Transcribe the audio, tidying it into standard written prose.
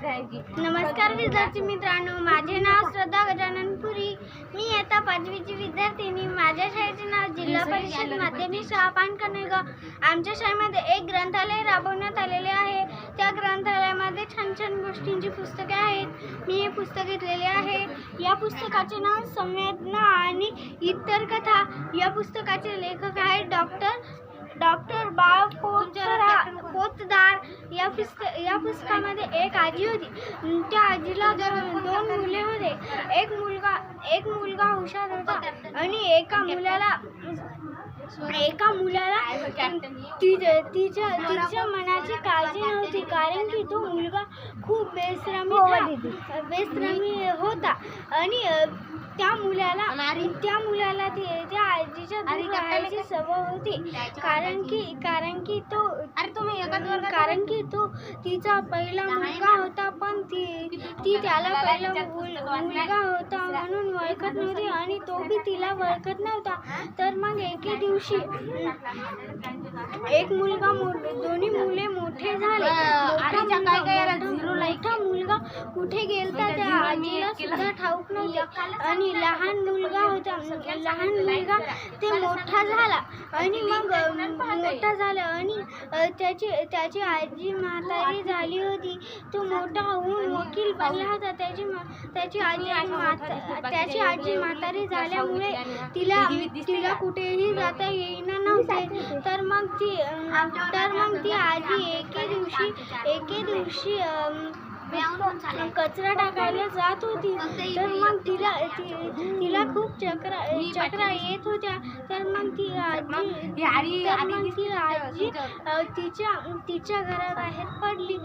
नमस्कार विद्यार्थी मित्रांनो, माझे नाव श्रद्धा गजानन पुरी. मी इयत्ता 5वीची विद्यार्थिनी. माझ्या शाळेचे नाव जिल्हा परिषद माध्यमिक शाळा पानकनेगाव. आमच्या शाळेमध्ये एक ग्रंथालय राबवण्यात आलेले आहे. त्या ग्रंथालयामध्ये छान छान गोष्टींची पुस्तके आहेत. मी हे पुस्तक घेतलेले आहे. या पुस्तकाचे नाव संवेदना आणि इतर कथा. या पुस्तकाचे लेखक आहेत डॉक्टर बाळ पोतदार. या पुस्तकामध्ये एक आजी होती. त्या आजीला दोन मुले होते. एक मुलगा हुशार होता आणि एका मुलाला तिच्या मनाची काळजी नव्हती, कारण की तो मुलगा खूप बेश्रमी होता आणि त्या मुलाला त्या आजीच्या दूर राहायची सवय होती, कारण की तो तिचा पहिला मुलगा होता, पण ती त्याला पहिला मुलगा होता म्हणून ओळखत नव्हती आणि तो बी तिला ओळखत नव्हता. तर मग एके दिवशी दोन्ही मुले मोठे झाले. मोठा मुलगा कुठे गेलता त्या आजीला सुद्धा ठाऊक नव्हते आणि लहान मुलगा ते मोठा झाला आणि त्याची आजी म्हातारी झाली होती. तो मोठा होऊन वकील बनला होता. त्याची आजी म्हातारी झाल्यामुळे तिला कुठेही जाता येईना नव्हते. तर मग ती आजी एके दिवशी कचरा टाकायला जात होती. तर मग तिला खूप चक्रा येत होत्या. तर मग ती आजी तिच्या घराबाहेर पडली.